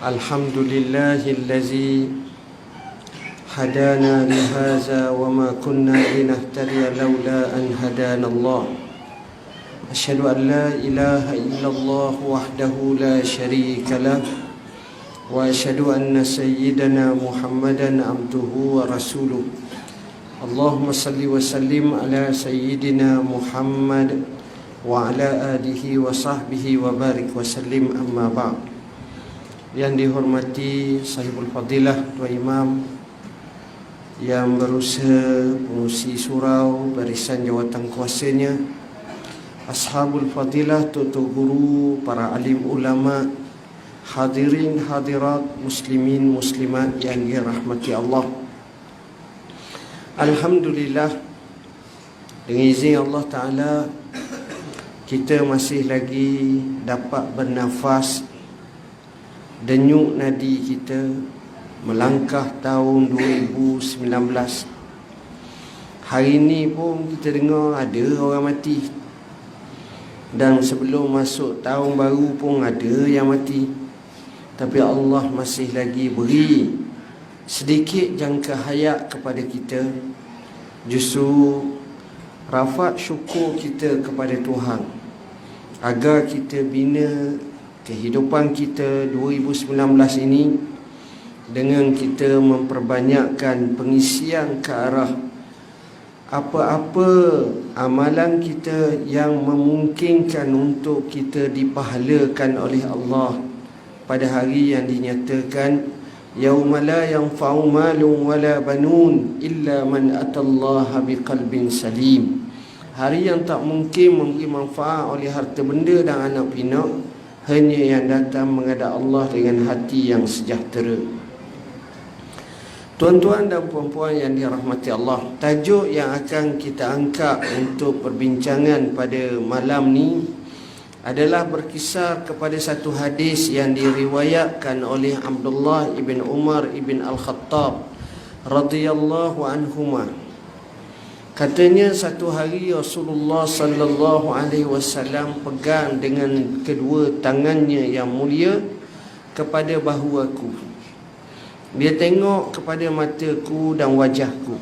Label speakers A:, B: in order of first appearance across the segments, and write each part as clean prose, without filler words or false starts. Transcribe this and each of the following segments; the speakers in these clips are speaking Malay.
A: Alhamdulillahillazi hadana lihaza wa ma kunna linahtadiya laula an hadana Allah. Asyhadu an la ilaha illallah wahdahu la syarika lah wa asyhadu anna sayyidana Muhammadan abduhu wa rasuluh. Allahumma salli wa sallim ala sayyidina Muhammad wa ala alihi wa sahbihi wa barik wa sallim, amma ba'd. Yang dihormati sahibul fadilah Tuan Imam yang berusaha pengurusi surau barisan jawatan kuasanya, ashabul fadilah, tutu guru, para alim ulama, hadirin hadirat, muslimin muslimat yang dirahmati Allah. Alhamdulillah, dengan izin Allah Ta'ala, kita masih lagi dapat bernafas, denyut nadi kita melangkah tahun 2019. Hari ini pun kita dengar ada orang mati, dan sebelum masuk tahun baru pun ada yang mati. Tapi Allah masih lagi beri sedikit jangka hayat kepada kita. Justru rafat syukur kita kepada Tuhan agar kita bina kehidupan kita 2019 ini dengan kita memperbanyakkan pengisian ke arah apa-apa amalan kita yang memungkinkan untuk kita dipahalakan oleh Allah pada hari yang dinyatakan yauma la yanfa'u malun wala banun illa man atallaha biqalbin salim. Hari yang tak mungkin memberi manfaat oleh harta benda dan anak pinak, hanya yang datang menghadap Allah dengan hati yang sejahtera. Tuan-tuan dan puan-puan yang dirahmati Allah, tajuk yang akan kita angkat untuk perbincangan pada malam ni adalah berkisar kepada satu hadis yang diriwayatkan oleh Abdullah ibn Umar ibn Al-Khattab radhiyallahu anhuma. Katanya, satu hari Rasulullah sallallahu alaihi wasallam pegang dengan kedua tangannya yang mulia kepada bahu aku. Dia tengok kepada mataku dan wajahku.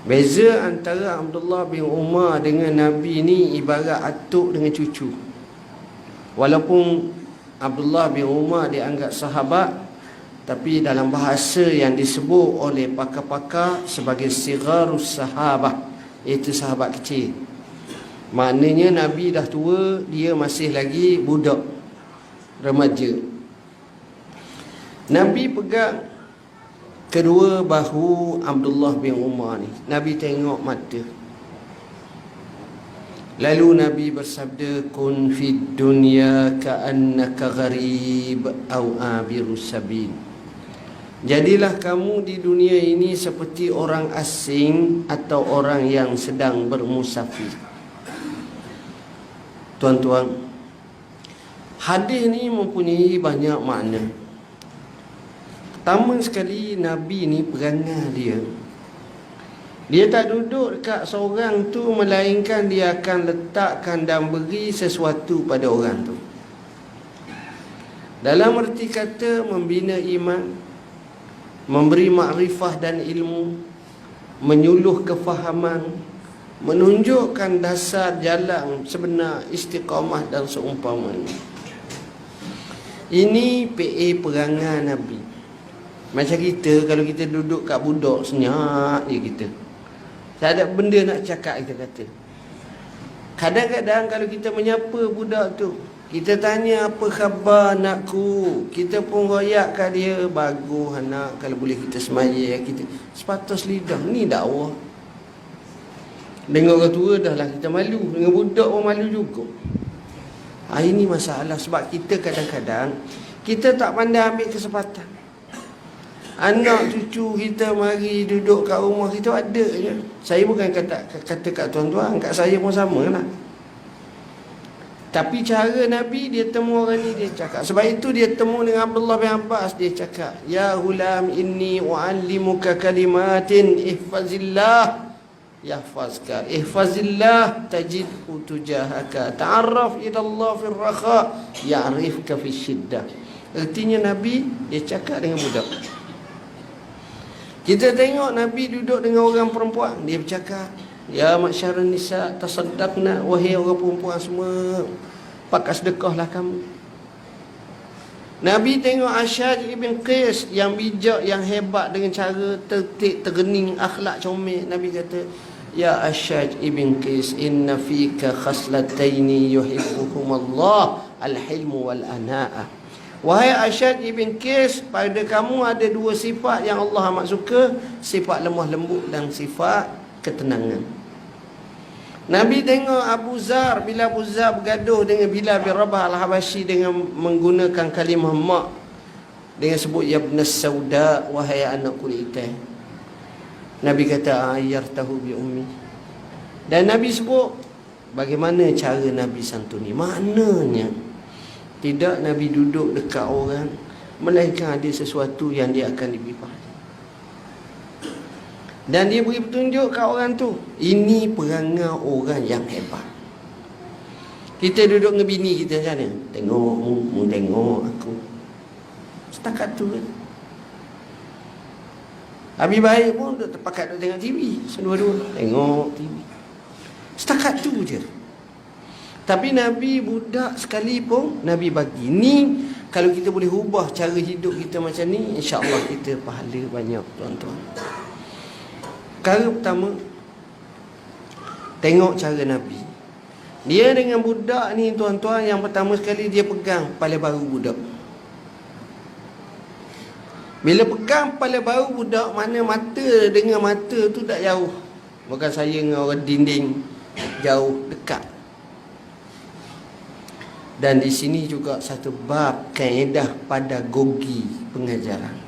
A: Beza antara Abdullah bin Umar dengan Nabi ni ibarat atuk dengan cucu. Walaupun Abdullah bin Umar dianggap sahabat, tapi dalam bahasa yang disebut oleh pakar-pakar sebagai sigharus sahabah, iaitu sahabat kecil. Maknanya Nabi dah tua, dia masih lagi budak, remaja. Nabi pegang kedua bahu Abdullah bin Umar ni. Nabi tengok mata. Lalu Nabi bersabda, kun fid dunya ka'annaka gharib au abiru sabil. Jadilah kamu di dunia ini seperti orang asing atau orang yang sedang bermusafir. Tuan-tuan, hadis ni mempunyai banyak makna. Pertama sekali, Nabi ni perangai dia tak duduk dekat seorang tu, melainkan dia akan letakkan dan beri sesuatu pada orang tu. Dalam erti kata membina iman, memberi makrifah dan ilmu, menyuluh kefahaman, menunjukkan dasar jalan sebenar, istiqamah dan seumpamanya. Ini PA perangai Nabi. Macam kita, kalau kita duduk kat budak, senyap je kita, tak ada benda nak cakap, kita kata. Kadang-kadang kalau kita menyapa budak tu, kita tanya apa khabar anakku, kita pun royak kat dia, bagus anak, kalau boleh kita semaya, kita sepatus lidah. Ni dakwah. Dengan orang tua dah lah kita malu, dengan budak pun malu juga. Ini masalah, sebab kita kadang-kadang kita tak pandai ambil kesempatan. Anak cucu kita mari duduk kat rumah kita, ada je. Saya bukan kata kat tuan-tuan, kat saya pun sama lah. Tapi cara Nabi, dia temu orang ni, dia cakap. Sebab itu dia temu dengan Abdullah bin Abbas, dia cakap, ya hulam inni u'allimuka kalimatin ihfazillah yahfazka, ihfazillah tajidhu tujahaka, ta'arraf ila Allah fil rakha ya'rifka fil syiddah. Ertinya Nabi dia cakap dengan budak. Kita tengok Nabi duduk dengan orang perempuan, dia bercakap, ya masyarun nisa tasaddaqna, wahai orang perempuan semua, pakai sedekahlah kamu. Nabi tengok Asyaj ibn Qais yang bijak, yang hebat dengan cara tertib, tergening, akhlak comel. Nabi kata, ya Asyaj ibn Qais, inna fika khaslataini yuhibbuhum Allah, al-hilmu wal-ana'a. Wahai Asyad ibn Qais, pada kamu ada dua sifat yang Allah amat suka, sifat lemah lembut dan sifat ketenangan. Nabi tengok Abu Zar, bila Abu Zar bergaduh dengan Bilal bin Rabah al-Habashi dengan menggunakan kalimah mak, dengan sebut ya ibn sauda, wahai anak kulit hitam. Nabi kata ayyartahu bi ummi. Dan Nabi sebut bagaimana cara Nabi santuni. Maknanya tidak Nabi duduk dekat orang, melainkan ada sesuatu yang dia akan diberi pahala. Dan dia beri petunjuk kat orang tu, ini perangai orang yang hebat. Kita duduk dengan bini kita macam mana? Tengok, mu tengok aku. Setakat tu kan. Habis baik pun duduk terpakat duduk tengok TV. Sedua-dua tengok TV. Setakat tu je. Tapi Nabi budak sekali pun Nabi bagi. Ni kalau kita boleh ubah cara hidup kita macam ni, insya-Allah kita pahala banyak, tuan-tuan. Perkara pertama, tengok cara Nabi. Dia dengan budak ni, tuan-tuan, yang pertama sekali dia pegang kepala baru budak. Bila pegang kepala baru budak, mana mata dengan mata tu tak jauh. Bukan saya dengan orang dinding, jauh, dekat. Dan di sini juga satu bab kaedah pedagogi pengajaran.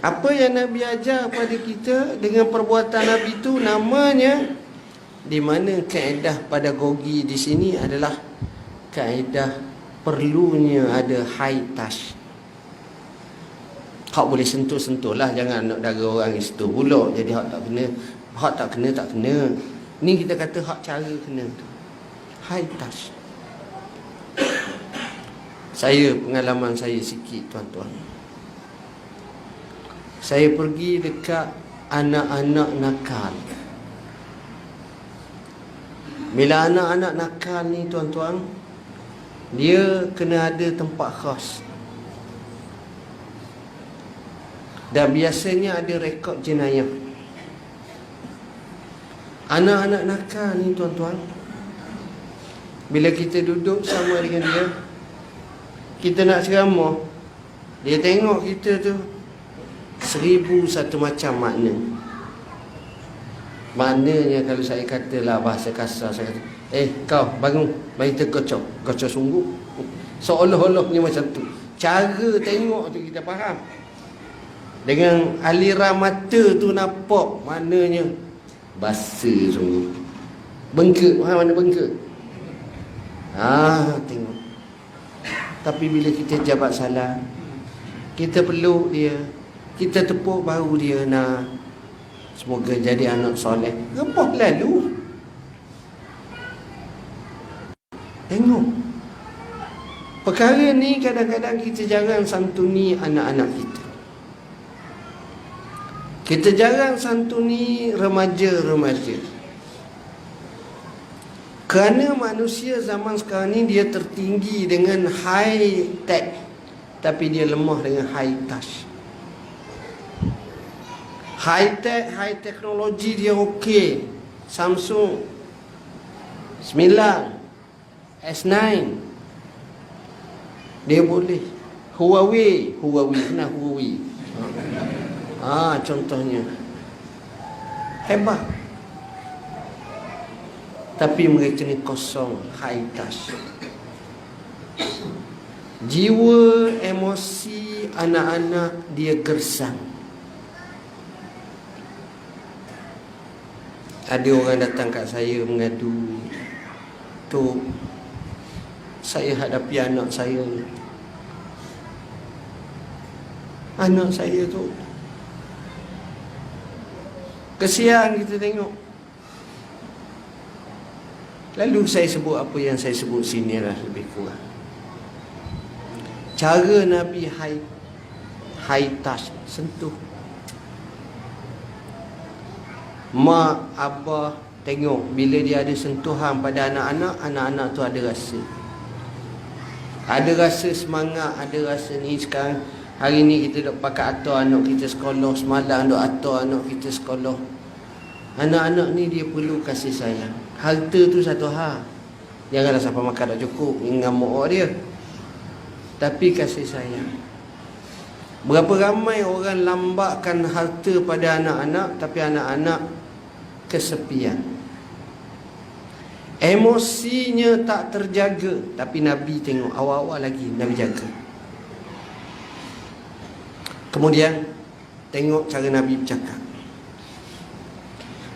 A: Apa yang Nabi ajar pada kita dengan perbuatan Nabi itu namanya, di mana kaedah pedagogi di sini adalah kaedah perlunya ada high touch. Hak boleh sentuh-sentuh lah, jangan nak dara orang yang sentuh pula. Jadi hak tak kena, hak tak kena, tak kena. Ni kita kata hak cara kena tu. High touch. Saya, pengalaman saya sikit, tuan-tuan. Saya pergi dekat anak-anak nakal. Bila anak-anak nakal ni, tuan-tuan, dia kena ada tempat khas. Dan biasanya ada rekod jenayah. Anak-anak nakal ni, tuan-tuan, bila kita duduk sama dengan dia, kita nak ceramah, dia tengok kita tu 1001 macam makna. Maknanya kalau saya katalah bahasa kasar, saya kata, kau bangun, mari kita kocok. Kocok sungguh. Seolah-olahnya macam tu. Cara tengok tu kita faham. Dengan aliran mata tu nampak, maknanya basa sungguh. Bengkak, faham mana bengkak? Tengok. Tapi bila kita jabat salam, kita peluk dia, kita tepuk bahu dia, nak semoga jadi anak soleh. Repot lalu. Tengok. Perkara ni kadang-kadang kita jarang santuni anak-anak kita. Kita jarang santuni remaja-remaja. Kerana manusia zaman sekarang ni dia tertinggi dengan high tech, tapi dia lemah dengan high touch. High tech, high teknologi dia okey. Samsung 9, S9 dia boleh. Huawei kena Huawei. Contohnya hebat. Tapi mereka ni kosong, high touch. Jiwa, emosi anak-anak dia gersang. Ada orang datang kat saya mengadu, tu saya hadapi anak saya ni. Anak saya tu kesian kita tengok. Lalu saya sebut apa yang saya sebut sini lah lebih kurang. Cara Nabi high touch, sentuh. Mak, abah tengok bila dia ada sentuhan pada anak-anak, anak-anak tu ada rasa. Ada rasa semangat, ada rasa ni. Sekarang hari ni kita duk pakai atur anak kita sekolah, semalam duk atur anak kita sekolah. Anak-anak ni dia perlu kasih sayang. Harta tu satu hal, janganlah sampai makan tak cukup ngamuk dia, tapi kasih sayang. Berapa ramai orang lambatkan harta pada anak-anak, tapi anak-anak kesepian, emosinya tak terjaga. Tapi Nabi tengok awal-awal lagi Nabi jaga. Kemudian tengok cara Nabi bercakap.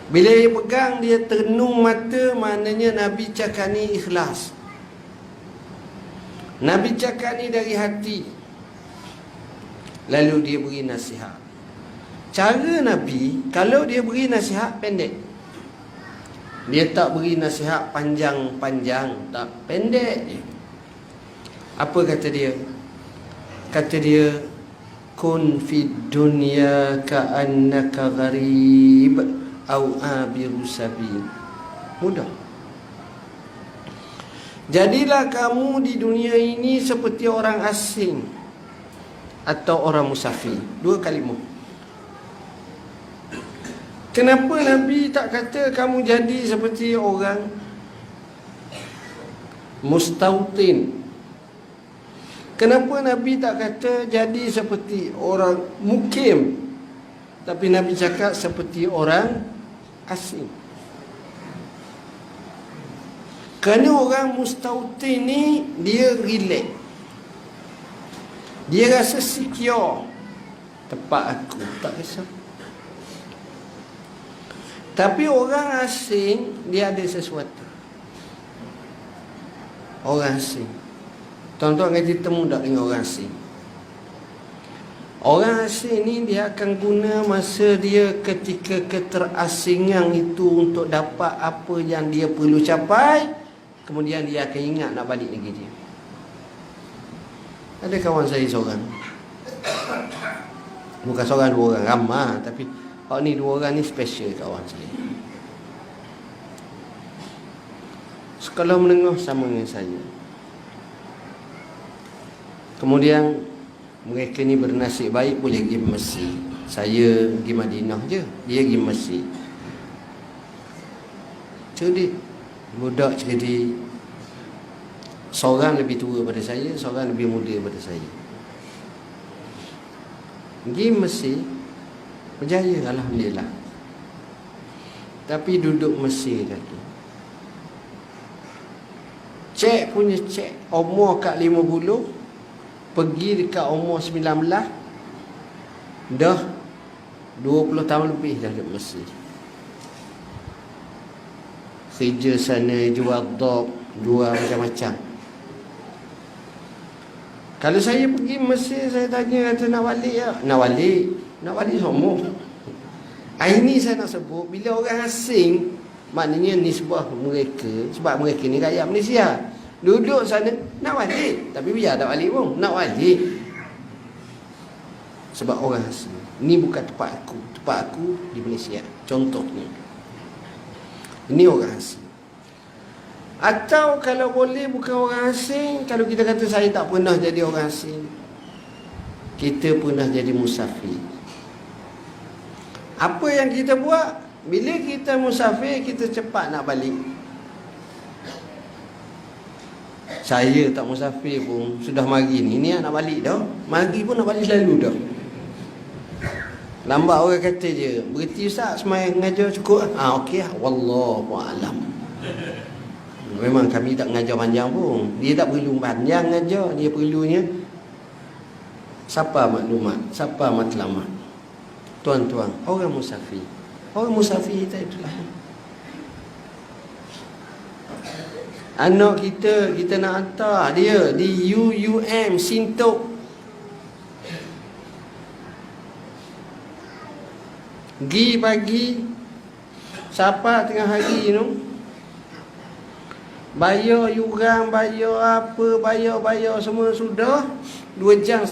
A: Bila dia pegang, dia termenung mata, maknanya Nabi cakap ni ikhlas. Nabi cakap ni dari hati. Lalu dia beri nasihat. Cara Nabi, kalau dia beri nasihat pendek. Dia tak beri nasihat panjang-panjang, tak, pendek je. Apa kata dia? Kata dia, kun fid dunya ka'annaka gharib au abiru sabil. Mudah. Jadilah kamu di dunia ini seperti orang asing atau orang musafir. Dua kalimah. Kenapa Nabi tak kata kamu jadi seperti orang mustautin? Kenapa Nabi tak kata jadi seperti orang mukim? Tapi Nabi cakap seperti orang asing. Kerana orang mustautin ni dia relax, dia rasa secure. Tempat aku, tak kisah. Tapi orang asing, dia ada sesuatu. Orang asing, tuan-tuan ngaji temu tak dengan orang asing? Orang asing ni dia akan guna masa dia ketika keterasingan itu untuk dapat apa yang dia perlu capai. Kemudian dia akan ingat nak balik negeri dia. Ada kawan saya seorang, bukan seorang, dua orang, ramai. Tapi ni dua orang ni special kawan saya. Sekolah menengah sama dengan saya. Kemudian mereka ni bernasib baik boleh pergi Mesir. Saya pergi Madinah je, dia pergi Mesir. Cerdik, budak cerdik. Seorang lebih tua pada saya, seorang lebih muda pada saya. Pergi Mesir, berjaya alhamdulillah. Tapi duduk Mesir tadi, cek punya cek, umur kat 50, pergi dekat umur 19, dah 20 tahun lebih dah duduk Mesir. Kerja sana, jual dog, jual macam-macam. Kalau saya pergi Mesir, saya tanya, kata nak balik tak? Nak balik. Nak balik semua. Ini saya nak sebut, bila orang asing, maknanya nisbah mereka, sebab mereka ni rakyat Malaysia, duduk sana, nak balik. Tapi biar tak balik pun, nak balik. Sebab orang asing. Ini bukan tempat aku. Tempat aku di Malaysia, contohnya. Ini orang asing. Atau kalau boleh bukan orang asing, kalau kita kata saya tak pernah jadi orang asing, kita pernah jadi musafir. Apa yang kita buat? Bila kita musafir, kita cepat nak balik. Saya tak musafir pun sudah mari ni nak balik dah. Mari pun nak balik selalu dah. Lambat orang kata je, berhenti ustaz semai mengajar cukup. Okey lah, wallahu a'lam. Memang kami tak mengajar panjang pun. Dia tak perlu panjang mengajar, dia perlunya siapa maklumat, siapa matlamat. Tuan-tuan, orang musafir. Orang musafir kita itulah. Anak kita nak hantar dia di UUM Sintok. Gi pagi, siapa tengah hari tu, Bayar yuran, bayar apa, bayar semua sudah 2.5 jam.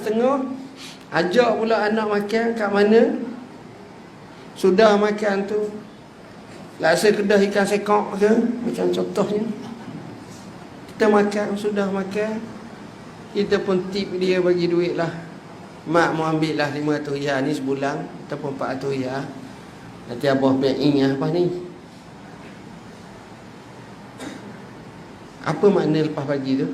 A: Ajak pula anak makan kat mana? Sudah makan tu, rasa kedah ikan sekok ke, macam contohnya. Kita makan, sudah makan, kita pun tip dia, bagi duit lah. Mak mau ambil lah 500 riyal ni sebulan, ataupun 400 riyal. Nanti abah banking apa ni. Apa makna lepas pagi tu?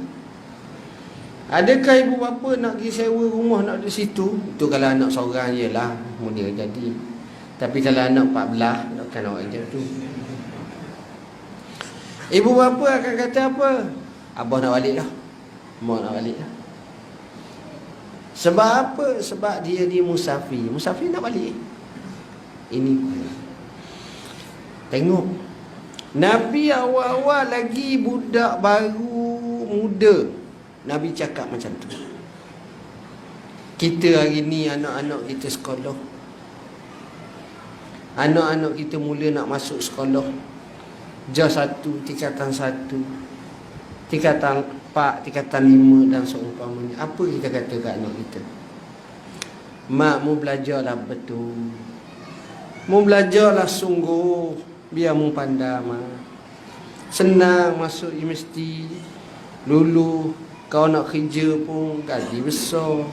A: Adakah ibu bapa nak pergi sewa rumah, nak duduk situ? Itu kalau anak seorang je lah, mudah jadi. Tapi kalau anak 14, takkan awak macam tu. Ibu bapa akan kata apa? Abah nak balik dah, mak nak balik dah. Sebab apa? Sebab dia musafir. Musafir nak balik. Ini tengok, Nabi awal-awal lagi budak baru muda, Nabi cakap macam tu. Kita hari ni anak-anak kita sekolah, anak-anak kita mula nak masuk sekolah, JAS 1, tingkatan 1, tingkatan 4, tingkatan 5 dan seumpamanya. Apa kita kata kat anak kita? Mak, mu belajarlah betul, mu belajarlah sungguh, biar mu pandai mak. Senang masuk universiti. Dulu kau nak kerja pun gaji besar.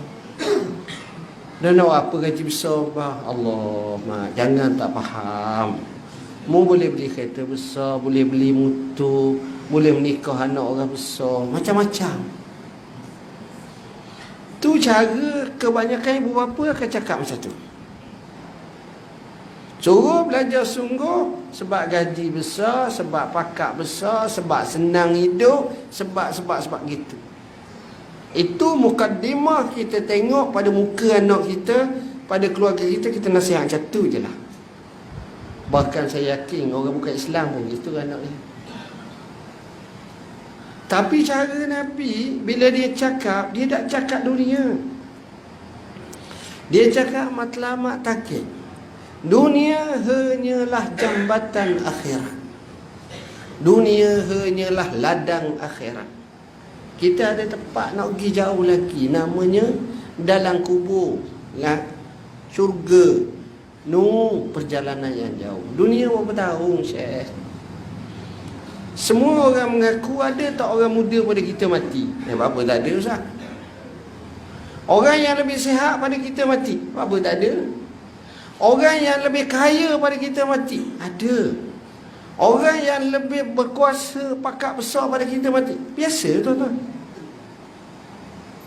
A: Dan nak apa gaji besar, bah? Allah, mak, jangan tak faham. Mu boleh beli kereta besar, boleh beli motor, boleh menikah anak orang besar, macam-macam. Tu cara kebanyakan ibu bapa akan cakap macam tu. Suruh belajar sungguh, sebab gaji besar, sebab pakak besar, sebab senang hidup, sebab gitu. Itu mukaddimah kita tengok pada muka anak kita, pada keluarga kita, kita nasihat macam tu je lah. Bahkan saya yakin orang bukan Islam pun gitu anak dia. Tapi cara Nabi, bila dia cakap, dia tak cakap dunia. Dia cakap matlamat takik. Dunia hanyalah jambatan akhirat. Dunia hanyalah ladang akhirat. Kita ada tempat nak pergi jauh lagi, namanya dalam kubur, syurga. Perjalanan yang jauh. Dunia berapa tahun, Syekh? Semua orang mengaku ada tak orang muda pada kita mati? Apa tak ada, Ustaz? Orang yang lebih sihat pada kita mati? Apa tak ada? Orang yang lebih kaya pada kita mati? Ada. Orang yang lebih berkuasa, pakak besar pada kita mati? Biasa, tuan-tuan.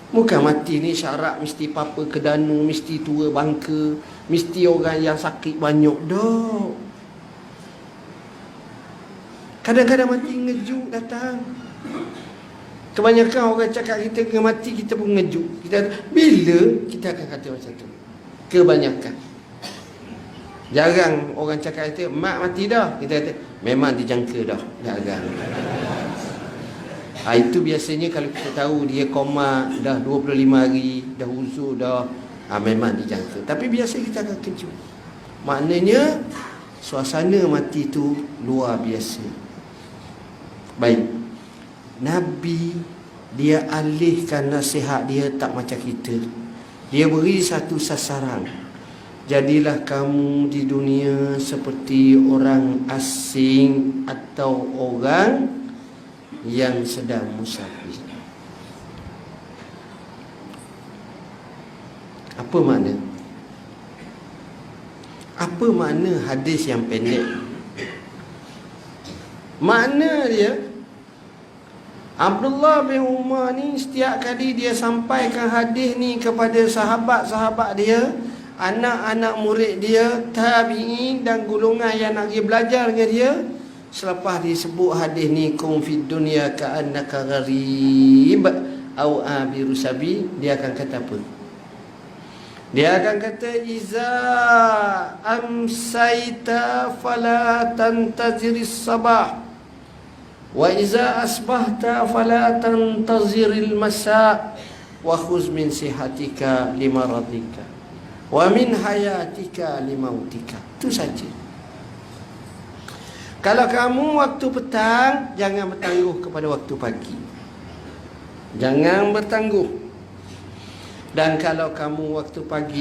A: Bukan mati ni syarat mesti papa kedanu, mesti tua bangka, mesti orang yang sakit banyak. Dok. Kadang-kadang mati ngejuk datang. Kebanyakan orang cakap kita kena mati, kita pun ngejuk. Bila kita akan kata macam tu? Kebanyakan. Jarang orang cakap kita, mak mati dah. Kita kata, memang dijangka dah. Jarang. Itu biasanya kalau kita tahu dia koma dah 25 hari, dah uzur dah, memang dijangka. Tapi biasa kita akan kejut. Maknanya suasana mati tu luar biasa. Baik, Nabi dia alihkan nasihat dia tak macam kita. Dia beri satu sasaran. Jadilah kamu di dunia seperti orang asing atau orang yang sedang musafir. Apa makna? Apa makna hadis yang pendek? Makna dia, Abdullah bin Umar ni setiap kali dia sampaikan hadis ni kepada sahabat-sahabat dia, anak-anak murid dia, tabi'in dan golongan yang nak pergi belajar dengan dia, selepas disebut hadis ni, kum fid dunya ka'annaka gharib au abiru sabi, dia akan kata apa? Dia akan kata, iza amsaita fala tantaziris sabah wa iza asbahta fala tantaziril masa wa khuz min sihatika limaradika wa min hayatika limautika. Itu saja. Kalau kamu waktu petang, jangan bertangguh kepada waktu pagi. Jangan bertangguh. Dan kalau kamu waktu pagi